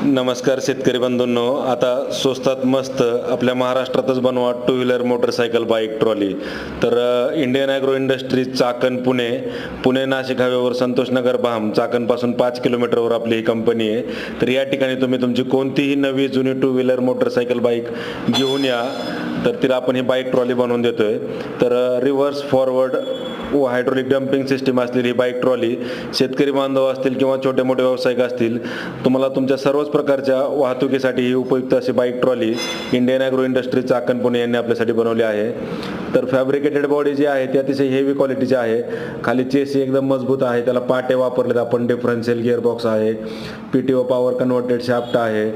नमस्कार शेतकरी बंधूंनो. आता स्वस्तात मस्त आपल्या महाराष्ट्रातच बनवा two wheeler motorcycle bike trolley. तर Indian agro industries Chakan Pune Nashik हायवेवर संतोषनगर भाम चाकणपासून 5 किलोमीटरवर आपली ही कंपनी आहे. तर या ठिकाणी तुम्ही तुमची कोणतीही नवी जुनी टू व्हीलर मोटरसायकल बाईक घेऊन या, तर तिला आपण ही बाईक ट्रॉली बनवून देतोय. तर रिव्हर्स फॉरवर्ड व हायड्रोलिक डम्पिंग सिस्टीम असलेली ही बाईक ट्रॉली शेतकरी बांधव असतील किंवा छोटे मोठे व्यावसायिक असतील, तुम्हाला तुमच्या सर्वच प्रकारच्या वाहतुकीसाठी ही उपयुक्त अशी bike trolley Indian agro industry Chakan Pune यांनी आपल्यासाठी बनवली आहे. तर फॅब्रिकेटेड बॉडी जी आहे ती अतिशय हेवी क्वालिटीची आहे. खाली चेसी एकदम मजबूत आहे, त्याला पाटे वापरलेत आपण, डिफरन्शियल गिअरबॉक्स आहे, PTO पॉवर कन्व्हर्टेड शाफ्ट आहे,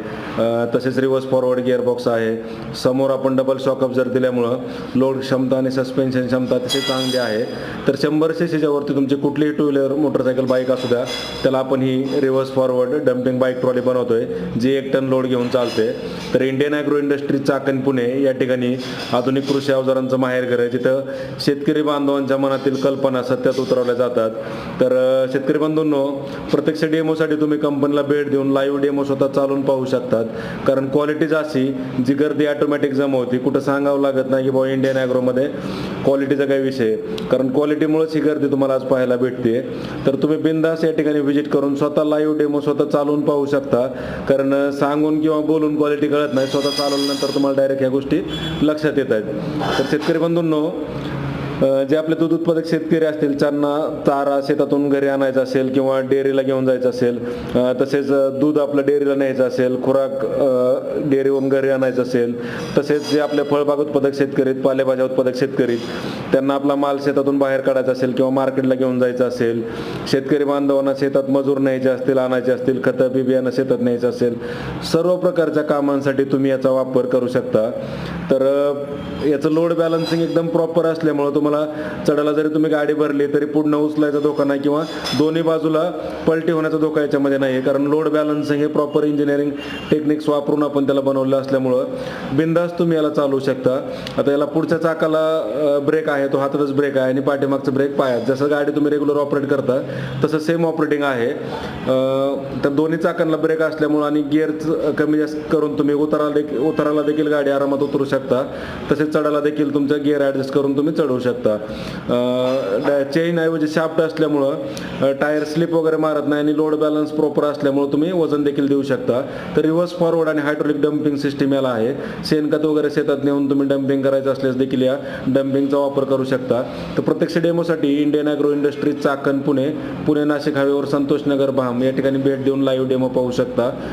तसेच रिव्हर्स फॉरवर्ड गिअरबॉक्स आहे. समोर आपण डबल शॉक अब्झर्वर दिल्यामुळं लोड क्षमता आणि सस्पेन्शन क्षमता अतिशय चांगली आहे. तर 100 cc वरती तुमची कुठलीही टू व्हीलर मोटरसायकल बाईक असू द्या, त्याला आपण ही reverse forward dumping bike trolley बनवतोय, जी 1 टन लोड घेऊन चालते. तर Indian agro industry Chakan Pune या ठिकाणी आधुनिक कृषी अवजारांचं माहेरघर आहे, जिथं शेतकरी बांधवांच्या मनातील कल्पना सत्यात उतरवल्या जातात. तर शेतकरी बंधूंनो, प्रत्यक्ष डेमोसाठी तुम्ही कंपनीला भेट देऊन लाईव्ह डेमो स्वतः चालून पाहू शकतात. कारण क्वालिटीज अशी जी गर्दी ऑटोमॅटिक जमवती, कुठं सांगावं लागत नाही की बाबा इंडियन ॲग्रोमध्ये क्वालिटीचा काही विषय, कारण क्वालिटीमुळेच ही गर्दी तुम्हाला आज पाहायला भेटते. तर तुम्ही बिंदास या ठिकाणी व्हिजिट करून स्वतः लाईव्ह डेमो स्वतः चालवून पाहू शकता. कारण सांगून किंवा बोलून क्वालिटी कळत नाही, स्वतः चालवल्यानंतर तुम्हाला डायरेक्ट ह्या गोष्टी लक्षात येत आहेत. तर शेतकरी बंधूंनो, जे आपले दूध उत्पादक शेतकरी असतील, त्यांना चारा शेतातून घरी आणायचा असेल किंवा डेअरीला घेऊन जायचं असेल, तसेच दूध आपलं डेअरीला न्यायचं असेल, खुराक डेअरीवरून घरी आणायचं असेल, तसेच जे आपले फळबाग उत्पादक शेतकरी आहेत, पालेभाज्या उत्पादक शेतकरी, त्यांना आपला माल शेतातून बाहेर काढायचा असेल किंवा मार्केटला घेऊन जायचं असेल, शेतकरी बांधवांना शेतात मजूर न्यायचे असतील, आणायचे असतील, खतं बिबियाणं शेतात न्यायचं असेल, सर्व प्रकारच्या कामांसाठी तुम्ही याचा वापर करू शकता. तर याचं लोड बॅलन्सिंग एकदम प्रॉपर असल्यामुळं तुम्हाला चढायला जरी तुम्ही गाडी भरली तरी पुढनं उचलायचा धोका नाही किंवा दोन्ही बाजूला पलटी होण्याचा धोका याच्यामध्ये नाही, कारण लोड बॅलन्सिंग हे प्रॉपर इंजिनिअरिंग टेक्निक्स वापरून आपण त्याला बनवलं असल्यामुळं बिंदास तुम्ही याला चालवू शकता. आता याला पुढच्या चाकाला ब्रेक आहे, तो हातातच ब्रेक आहे, आणि पाठीमागचा ब्रेक पायात. जसं गाडी तुम्ही रेग्युलर ऑपरेट करता तसं सेम ऑपरेटिंग आहे. तर दोन्ही चाकांना ब्रेक असल्यामुळं आणि गिअर कमी जास्त करून तुम्ही उताराला देखील गाडी आरामात उतरू शकता. तसेच चढायला देखील तुमचा गिअर ॲडजस्ट करून तुम्ही चढवू शकता. चेन ऐवजी शाफ्ट असल्यामुळं टायर स्लिप वगैरे मारत नाही आणि लोड बॅलन्स प्रॉपर असल्यामुळे तुम्ही वजन देखील देऊ शकता. तर रिव्हर्स फॉरवर्ड आणि हायड्रोलिक डम्पिंग सिस्टीम याला आहे. शेणखत वगैरे शेतात नेऊन तुम्ही डम्पिंग करायचं असल्यास देखील या डम्पिंगचा वापर करू शकता. तर प्रत्यक्ष डेमोसाठी Indian agro industries Chakan Pune Nashik हायवेवर संतोषनगर भाम या ठिकाणी भेट देऊन लाईव्ह डेमो पाहू शकता.